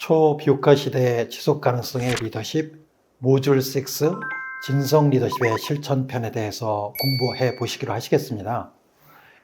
초비옥화 시대의 지속가능성의 리더십 모듈 6 진성 리더십의 실천편에 대해서 공부해 보시기로 하시겠습니다.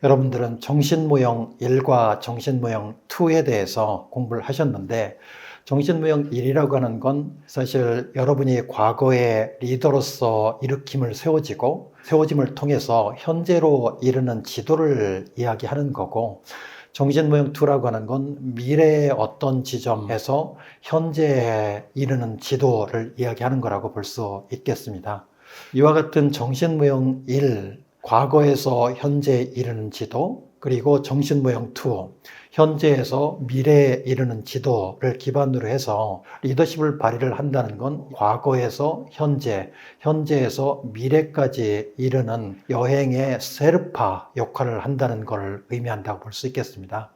여러분들은 정신모형 1과 정신모형 2에 대해서 공부를 하셨는데, 정신모형 1이라고 하는 건 사실 여러분이 과거에 리더로서 일으킴을 세워짐을 통해서 현재로 이르는 지도를 이야기하는 거고, 정신모형 2라고 하는 건 미래의 어떤 지점에서 현재에 이르는 지도를 이야기하는 거라고 볼 수 있겠습니다. 이와 같은 정신모형 1, 과거에서 현재에 이르는 지도, 그리고 정신모형 2, 현재에서 미래에 이르는 지도를 기반으로 해서 리더십을 발휘를 한다는 건 과거에서 현재, 현재에서 미래까지 이르는 여행의 세르파 역할을 한다는 걸 의미한다고 볼 수 있겠습니다.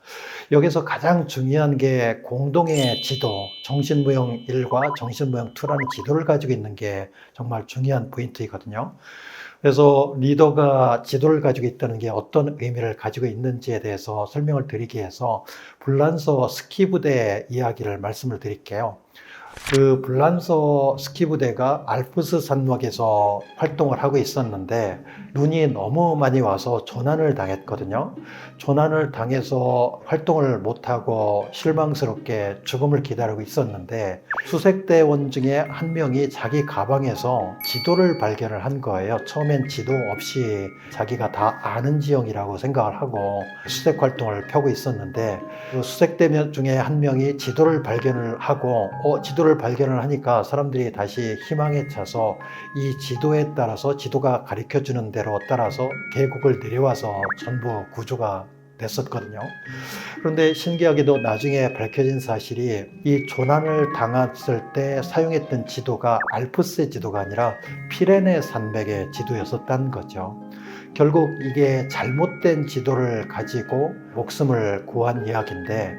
여기서 가장 중요한 게 공동의 지도, 정신모형 1과 정신모형 2라는 지도를 가지고 있는 게 정말 중요한 포인트이거든요. 그래서 리더가 지도를 가지고 있다는 게 어떤 의미를 가지고 있는지에 대해서 설명을 드리기 위해서 불란서 스키 부대 이야기를 말씀을 드릴게요. 그 불란서 스키 부대가 알프스 산맥에서 활동을 하고 있었는데 눈이 너무 많이 와서 조난을 당했거든요. 조난을 당해서 활동을 못하고 실망스럽게 죽음을 기다리고 있었는데 수색대원 중에 한 명이 자기 가방에서 지도를 발견을 한 거예요. 처음엔 지도 없이 자기가 다 아는 지형이라고 생각을 하고 수색 활동을 펴고 있었는데, 그 수색대 중에 한 명이 지도를 발견을 하고 지도를 발견을 하니까 사람들이 다시 희망에 차서 이 지도에 따라서, 지도가 가르쳐주는 대로 따라서 계곡을 내려와서 전부 구조가 됐었거든요. 그런데 신기하게도 나중에 밝혀진 사실이 이 조난을 당했을 때 사용했던 지도가 알프스의 지도가 아니라 피레네 산맥의 지도였었다는 거죠. 결국 이게 잘못된 지도를 가지고 목숨을 구한 이야기인데,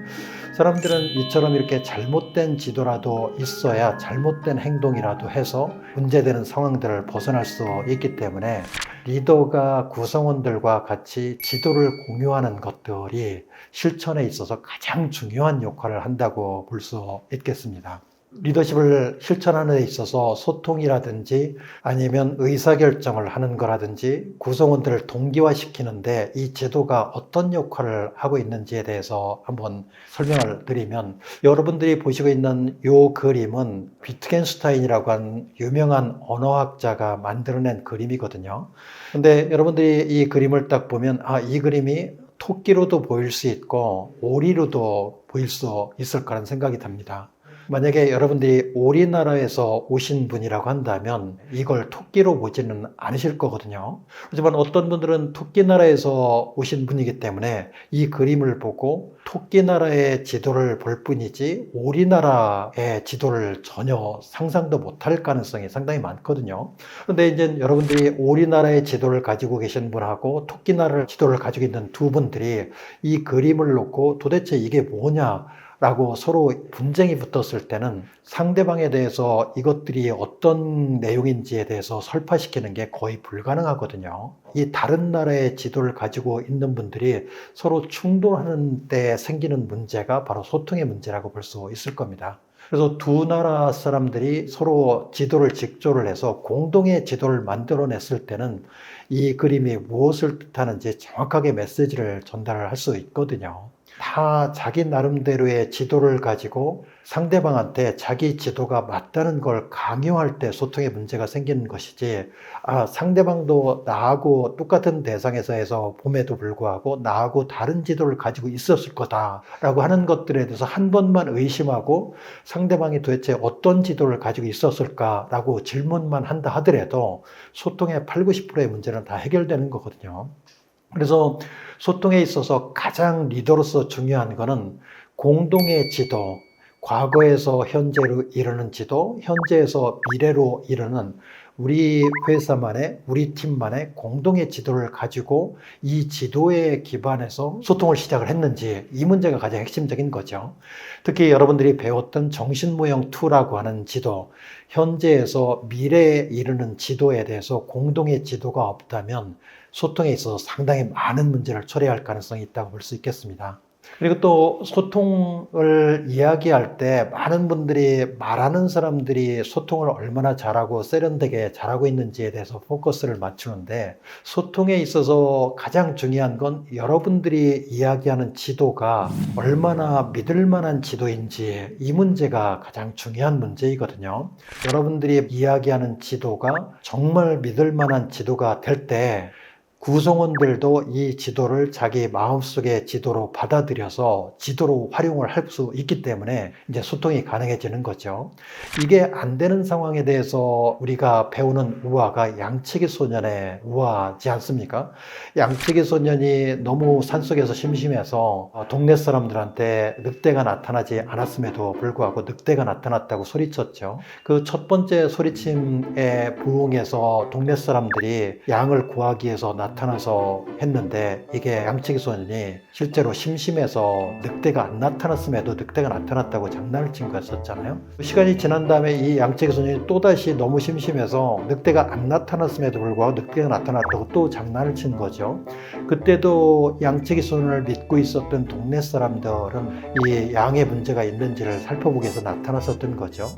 사람들은 이처럼 이렇게 잘못된 지도라도 있어야 잘못된 행동이라도 해서 문제되는 상황들을 벗어날 수 있기 때문에 리더가 구성원들과 같이 지도를 공유하는 것들이 실천에 있어서 가장 중요한 역할을 한다고 볼 수 있겠습니다. 리더십을 실천하는 데 있어서 소통이라든지 아니면 의사결정을 하는 거라든지 구성원들을 동기화시키는데 이 제도가 어떤 역할을 하고 있는지에 대해서 한번 설명을 드리면, 여러분들이 보시고 있는 이 그림은 비트겐슈타인이라고 하는 유명한 언어학자가 만들어낸 그림이거든요. 근데 여러분들이 이 그림을 딱 보면 이 그림이 토끼로도 보일 수 있고 오리로도 보일 수 있을 거라는 생각이 듭니다. 만약에 여러분들이 오리나라에서 오신 분이라고 한다면 이걸 토끼로 보지는 않으실 거거든요. 하지만 어떤 분들은 토끼나라에서 오신 분이기 때문에 이 그림을 보고 토끼나라의 지도를 볼 뿐이지 오리나라의 지도를 전혀 상상도 못할 가능성이 상당히 많거든요. 그런데 이제 여러분들이 오리나라의 지도를 가지고 계신 분하고 토끼나라의 지도를 가지고 있는 두 분들이 이 그림을 놓고 도대체 이게 뭐냐 라고 서로 분쟁이 붙었을 때는 상대방에 대해서 이것들이 어떤 내용인지에 대해서 설파시키는 게 거의 불가능하거든요. 이 다른 나라의 지도를 가지고 있는 분들이 서로 충돌하는 때 생기는 문제가 바로 소통의 문제라고 볼 수 있을 겁니다. 그래서 두 나라 사람들이 서로 지도를 직조를 해서 공동의 지도를 만들어냈을 때는 이 그림이 무엇을 뜻하는지 정확하게 메시지를 전달을 할 수 있거든요. 다 자기 나름대로의 지도를 가지고 상대방한테 자기 지도가 맞다는 걸 강요할 때 소통의 문제가 생기는 것이지, 상대방도 나하고 똑같은 대상에서 해서 봄에도 불구하고 나하고 다른 지도를 가지고 있었을 거다라고 하는 것들에 대해서 한 번만 의심하고 상대방이 도대체 어떤 지도를 가지고 있었을까라고 질문만 한다 하더라도 소통의 8, 90%의 문제는 다 해결되는 거거든요. 그래서 소통에 있어서 가장 리더로서 중요한 것은 공동의 지도, 과거에서 현재로 이르는 지도, 현재에서 미래로 이르는 우리 회사만의, 우리 팀만의 공동의 지도를 가지고 이 지도에 기반해서 소통을 시작을 했는지, 이 문제가 가장 핵심적인 거죠. 특히 여러분들이 배웠던 정신모형 2라고 하는 지도, 현재에서 미래에 이르는 지도에 대해서 공동의 지도가 없다면 소통에 있어서 상당히 많은 문제를 초래할 가능성이 있다고 볼 수 있겠습니다. 그리고 또 소통을 이야기할 때 많은 분들이 말하는 사람들이 소통을 얼마나 잘하고 세련되게 잘하고 있는지에 대해서 포커스를 맞추는데, 소통에 있어서 가장 중요한 건 여러분들이 이야기하는 지도가 얼마나 믿을 만한 지도인지, 이 문제가 가장 중요한 문제이거든요. 여러분들이 이야기하는 지도가 정말 믿을 만한 지도가 될 때 구성원들도 이 지도를 자기 마음속의 지도로 받아들여서 지도로 활용을 할 수 있기 때문에 이제 소통이 가능해지는 거죠. 이게 안 되는 상황에 대해서 우리가 배우는 우화가 양치기 소년의 우화지 않습니까? 양치기 소년이 너무 산속에서 심심해서 동네 사람들한테 늑대가 나타나지 않았음에도 불구하고 늑대가 나타났다고 소리쳤죠. 그 첫 번째 소리침에 부응해서 동네 사람들이 양을 구하기 위해서 나타나서 했는데, 이게 양치기 소년이 실제로 심심해서 늑대가 안 나타났음에도 늑대가 나타났다고 장난을 친 거였었잖아요. 시간이 지난 다음에 이 양치기 소년이 또다시 너무 심심해서 늑대가 안 나타났음에도 불구하고 늑대가 나타났다고 또 장난을 친 거죠. 그때도 양치기 소년을 믿고 있었던 동네 사람들은 이 양의 문제가 있는지를 살펴보기 위해서 나타났었던 거죠.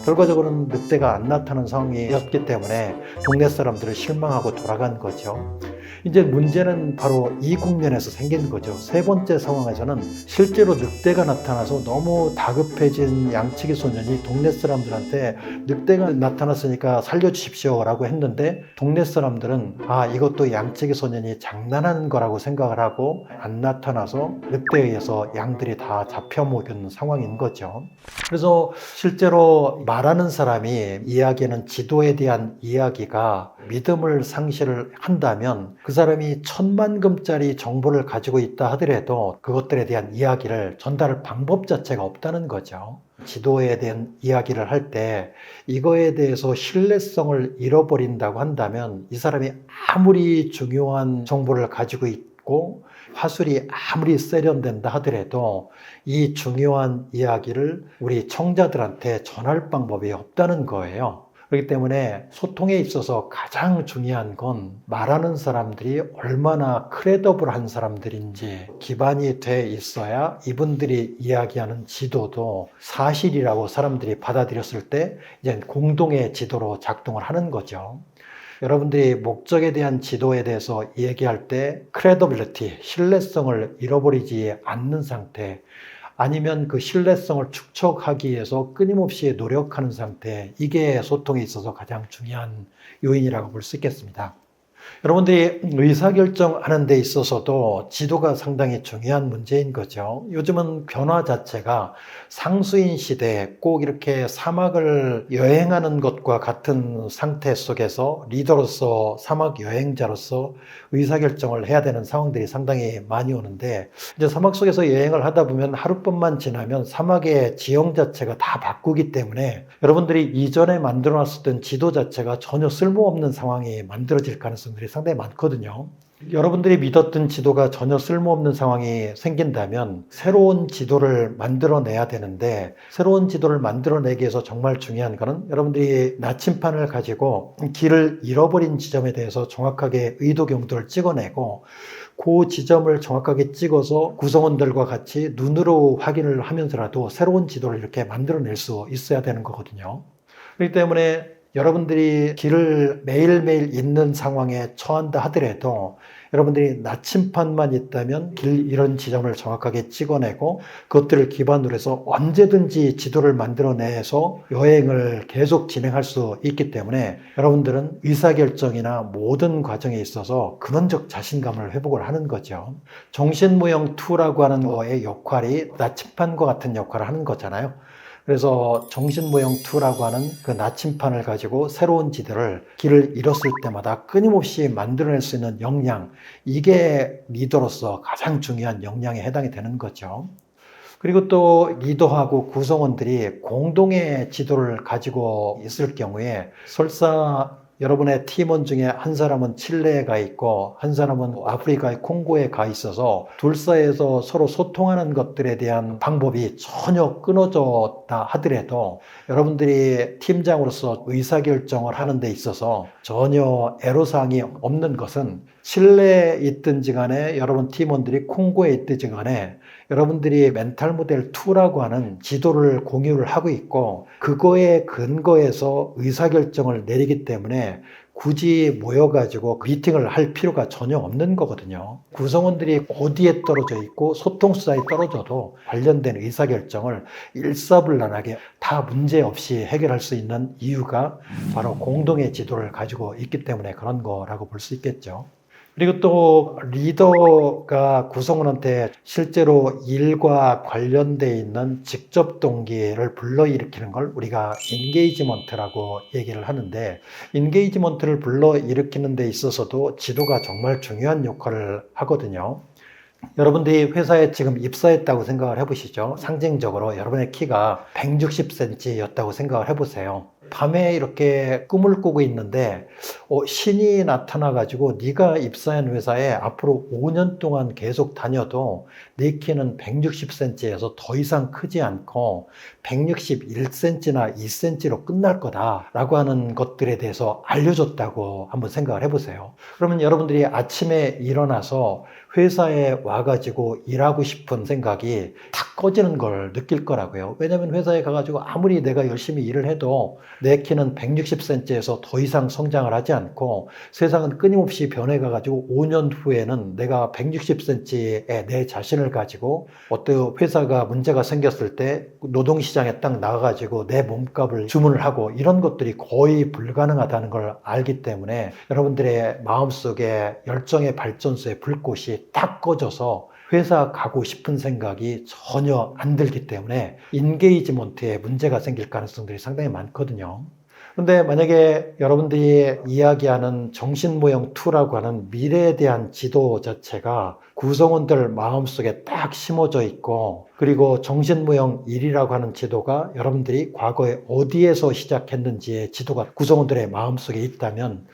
결과적으로는 늑대가 안 나타난 상황이었기 때문에 동네 사람들은 실망하고 돌아간 거죠. 이제 문제는 바로 이 국면에서 생기는 거죠. 세 번째 상황에서는 실제로 늑대가 나타나서 너무 다급해진 양치기 소년이 동네 사람들한테 늑대가 나타났으니까 살려주십시오 라고 했는데, 동네 사람들은 이것도 양치기 소년이 장난하는 거라고 생각을 하고 안 나타나서 늑대에 의해서 양들이 다 잡혀먹은 상황인 거죠. 그래서 실제로 말하는 사람이 이야기하는 지도에 대한 이야기가 믿음을 상실을 한다면 그 사람이 10,000,000금짜리 정보를 가지고 있다 하더라도 그것들에 대한 이야기를 전달할 방법 자체가 없다는 거죠. 지도에 대한 이야기를 할 때 이거에 대해서 신뢰성을 잃어버린다고 한다면 이 사람이 아무리 중요한 정보를 가지고 있고 화술이 아무리 세련된다 하더라도 이 중요한 이야기를 우리 청자들한테 전할 방법이 없다는 거예요. 그렇기 때문에 소통에 있어서 가장 중요한 건 말하는 사람들이 얼마나 크레더블한 사람들인지 기반이 돼 있어야 이분들이 이야기하는 지도도 사실이라고 사람들이 받아들였을 때 이제 공동의 지도로 작동을 하는 거죠. 여러분들이 목적에 대한 지도에 대해서 얘기할 때 크레더빌리티, 신뢰성을 잃어버리지 않는 상태, 아니면 그 신뢰성을 축적하기 위해서 끊임없이 노력하는 상태, 이게 소통에 있어서 가장 중요한 요인이라고 볼 수 있겠습니다. 여러분들이 의사결정하는 데 있어서도 지도가 상당히 중요한 문제인 거죠. 요즘은 변화 자체가 상수인 시대에 꼭 이렇게 사막을 여행하는 것과 같은 상태 속에서 리더로서 사막 여행자로서 의사결정을 해야 되는 상황들이 상당히 많이 오는데, 이제 사막 속에서 여행을 하다 보면 하룻밤만 지나면 사막의 지형 자체가 다 바꾸기 때문에 여러분들이 이전에 만들어 놨었던 지도 자체가 전혀 쓸모없는 상황이 만들어질 가능성들이 상당히 많거든요. 여러분들이 믿었던 지도가 전혀 쓸모없는 상황이 생긴다면 새로운 지도를 만들어내야 되는데, 새로운 지도를 만들어내기 위해서 정말 중요한 것은 여러분들이 나침판을 가지고 길을 잃어버린 지점에 대해서 정확하게 의도 경도를 찍어내고 그 지점을 정확하게 찍어서 구성원들과 같이 눈으로 확인을 하면서라도 새로운 지도를 이렇게 만들어낼 수 있어야 되는 거거든요. 그렇기 때문에 여러분들이 길을 매일매일 잃는 상황에 처한다 하더라도 여러분들이 나침판만 있다면 길 이런 지점을 정확하게 찍어내고 그것들을 기반으로 해서 언제든지 지도를 만들어내서 여행을 계속 진행할 수 있기 때문에 여러분들은 의사결정이나 모든 과정에 있어서 근원적 자신감을 회복을 하는 거죠. 정신무형 2라고 하는 거의 역할이 나침판과 같은 역할을 하는 거잖아요. 그래서 정신무형 2라고 하는 그 나침판을 가지고 새로운 지도를 길을 잃었을 때마다 끊임없이 만들어낼 수 있는 역량, 이게 리더로서 가장 중요한 역량에 해당이 되는 거죠. 그리고 또 리더하고 구성원들이 공동의 지도를 가지고 있을 경우에 설사 여러분의 팀원 중에 한 사람은 칠레에 가 있고 한 사람은 아프리카의 콩고에 가 있어서 둘 사이에서 서로 소통하는 것들에 대한 방법이 전혀 끊어졌다 하더라도 여러분들이 팀장으로서 의사결정을 하는 데 있어서 전혀 애로사항이 없는 것은 실내에 있든지 간에 여러분 팀원들이 콩고에 있든지 간에 여러분들이 멘탈 모델 2라고 하는 지도를 공유를 하고 있고 그거에 근거해서 의사결정을 내리기 때문에 굳이 모여가지고 미팅을 할 필요가 전혀 없는 거거든요. 구성원들이 어디에 떨어져 있고 소통수단이 떨어져도 관련된 의사결정을 일사불란하게 다 문제없이 해결할 수 있는 이유가 바로 공동의 지도를 가지고 있기 때문에 그런 거라고 볼 수 있겠죠. 그리고 또 리더가 구성원한테 실제로 일과 관련되어 있는 직접 동기를 불러일으키는 걸 우리가 인게이지먼트라고 얘기를 하는데, 인게이지먼트를 불러일으키는 데 있어서도 지도가 정말 중요한 역할을 하거든요. 여러분들이 회사에 지금 입사했다고 생각을 해보시죠. 상징적으로 여러분의 키가 160cm였다고 생각을 해보세요. 밤에 이렇게 꿈을 꾸고 있는데 신이 나타나가지고 네가 입사한 회사에 앞으로 5년 동안 계속 다녀도 네 키는 160cm에서 더 이상 크지 않고 161cm나 2cm로 끝날 거다라고 하는 것들에 대해서 알려줬다고 한번 생각을 해보세요. 그러면 여러분들이 아침에 일어나서 회사에 와가지고 일하고 싶은 생각이 탁 꺼지는 걸 느낄 거라고요. 왜냐하면 회사에 가가지고 아무리 내가 열심히 일을 해도 내 키는 160cm에서 더 이상 성장을 하지 않고 세상은 끊임없이 변해가가지고 5년 후에는 내가 160cm의 내 자신을 가지고 어떤 회사가 문제가 생겼을 때 노동시장에 딱 나가가지고 내 몸값을 주문을 하고 이런 것들이 거의 불가능하다는 걸 알기 때문에 여러분들의 마음속에 열정의 발전소의 불꽃이 딱 꺼져서 회사 가고 싶은 생각이 전혀 안 들기 때문에 인게이지먼트에 문제가 생길 가능성들이 상당히 많거든요. 근데 만약에 여러분들이 이야기하는 정신모형 2라고 하는 미래에 대한 지도 자체가 구성원들 마음속에 딱 심어져 있고, 그리고 정신모형 1이라고 하는 지도가 여러분들이 과거에 어디에서 시작했는지의 지도가 구성원들의 마음속에 있다면,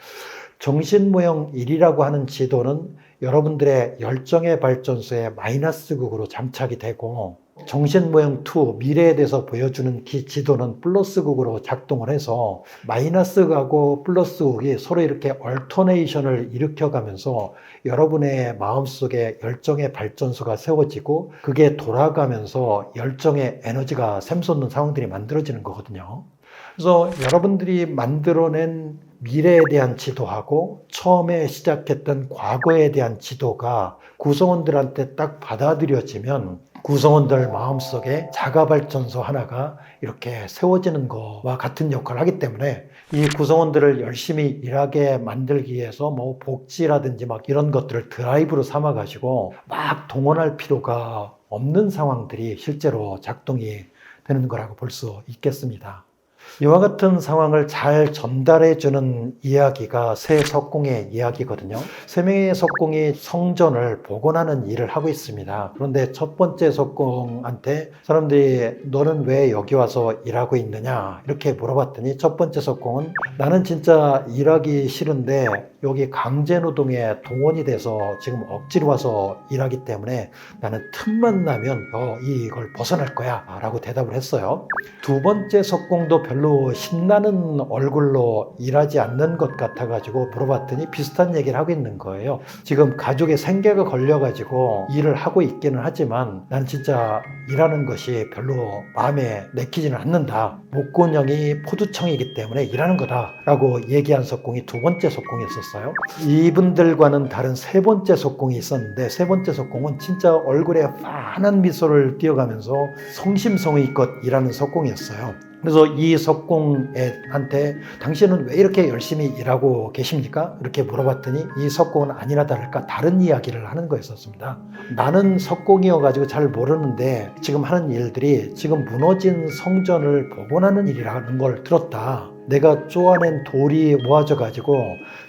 정신모형 1이라고 하는 지도는 여러분들의 열정의 발전소에 마이너스 극으로 장착이 되고, 정신모형 2, 미래에 대해서 보여주는 지도는 플러스 극으로 작동을 해서 마이너스 극하고 플러스 극이 서로 이렇게 얼터네이션을 일으켜가면서 여러분의 마음속에 열정의 발전소가 세워지고 그게 돌아가면서 열정의 에너지가 샘솟는 상황들이 만들어지는 거거든요. 그래서 여러분들이 만들어낸 미래에 대한 지도하고 처음에 시작했던 과거에 대한 지도가 구성원들한테 딱 받아들여지면 구성원들 마음속에 자가발전소 하나가 이렇게 세워지는 것과 같은 역할을 하기 때문에 이 구성원들을 열심히 일하게 만들기 위해서 뭐 복지라든지 막 이런 것들을 드라이브로 삼아가지고 막 동원할 필요가 없는 상황들이 실제로 작동이 되는 거라고 볼 수 있겠습니다. 이와 같은 상황을 잘 전달해주는 이야기가 세 석공의 이야기거든요. 세 명의 석공이 성전을 복원하는 일을 하고 있습니다. 그런데 첫 번째 석공한테 사람들이 너는 왜 여기 와서 일하고 있느냐 이렇게 물어봤더니 첫 번째 석공은 나는 진짜 일하기 싫은데 여기 강제노동에 동원이 돼서 지금 억지로 와서 일하기 때문에 나는 틈만 나면 이걸 벗어날 거야 라고 대답을 했어요. 두 번째 석공도 별로 신나는 얼굴로 일하지 않는 것 같아가지고 물어봤더니 비슷한 얘기를 하고 있는 거예요. 지금 가족의 생계가 걸려가지고 일을 하고 있기는 하지만 난 진짜 일하는 것이 별로 마음에 내키지는 않는다. 목곤형이 포두청이기 때문에 일하는 거다 라고 얘기한 석공이 두 번째 석공이었어요. 이분들과는 다른 세 번째 석공이 있었는데 세 번째 석공은 진짜 얼굴에 환한 미소를 띄어가면서 성심성의껏 일하는 석공이었어요. 그래서 이 석공한테 당신은 왜 이렇게 열심히 일하고 계십니까? 이렇게 물어봤더니 이 석공은 아니나 다를까 다른 이야기를 하는 거였었습니다. 나는 석공이어가지고 잘 모르는데 지금 하는 일들이 지금 무너진 성전을 복원하는 일이라는 걸 들었다. 내가 쪼아낸 돌이 모아져 가지고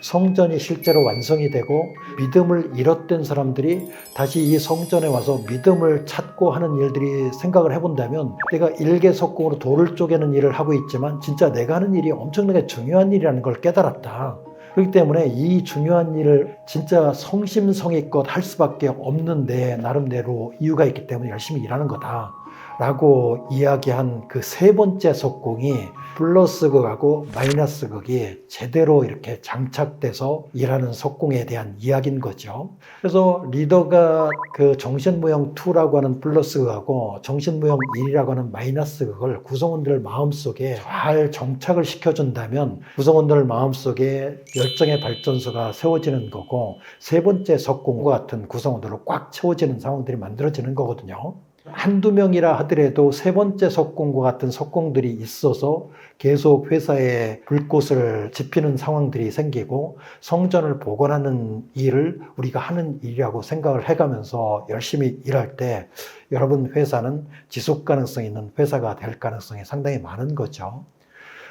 성전이 실제로 완성이 되고 믿음을 잃었던 사람들이 다시 이 성전에 와서 믿음을 찾고 하는 일들이 생각을 해본다면 내가 일개석공으로 돌을 쪼개는 일을 하고 있지만 진짜 내가 하는 일이 엄청나게 중요한 일이라는 걸 깨달았다. 그렇기 때문에 이 중요한 일을 진짜 성심성의껏 할 수밖에 없는데 나름대로 이유가 있기 때문에 열심히 일하는 거다 라고 이야기한 그 세 번째 속공이 플러스 극하고 마이너스 극이 제대로 이렇게 장착돼서 일하는 속공에 대한 이야기인 거죠. 그래서 리더가 그 정신무형 2라고 하는 플러스 극하고 정신무형 1이라고 하는 마이너스 극을 구성원들 마음속에 잘 정착을 시켜준다면 구성원들 마음속에 열정의 발전소가 세워지는 거고 세 번째 속공과 같은 구성원들로 꽉 채워지는 상황들이 만들어지는 거거든요. 한두 명이라 하더라도 세 번째 속공과 같은 속공들이 있어서 계속 회사에 불꽃을 지피는 상황들이 생기고 성전을 복원하는 일을 우리가 하는 일이라고 생각을 해가면서 열심히 일할 때 여러분 회사는 지속 가능성 있는 회사가 될 가능성이 상당히 많은 거죠.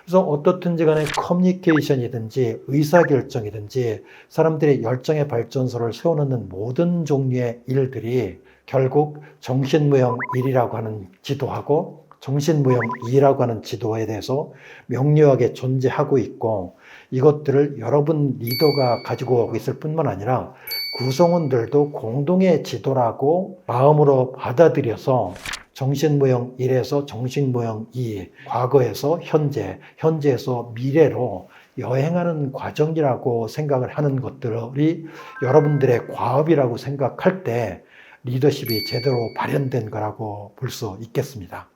그래서 어떻든지 간에 커뮤니케이션이든지 의사결정이든지 사람들이 열정의 발전소를 세워놓는 모든 종류의 일들이 결국 정신무형 1이라고 하는 지도하고 정신무형 2라고 하는 지도에 대해서 명료하게 존재하고 있고 이것들을 여러분 리더가 가지고 있을 뿐만 아니라 구성원들도 공동의 지도라고 마음으로 받아들여서 정신무형 1에서 정신무형 2, 과거에서 현재, 현재에서 미래로 여행하는 과정이라고 생각을 하는 것들이 여러분들의 과업이라고 생각할 때 리더십이 제대로 발현된 거라고 볼 수 있겠습니다.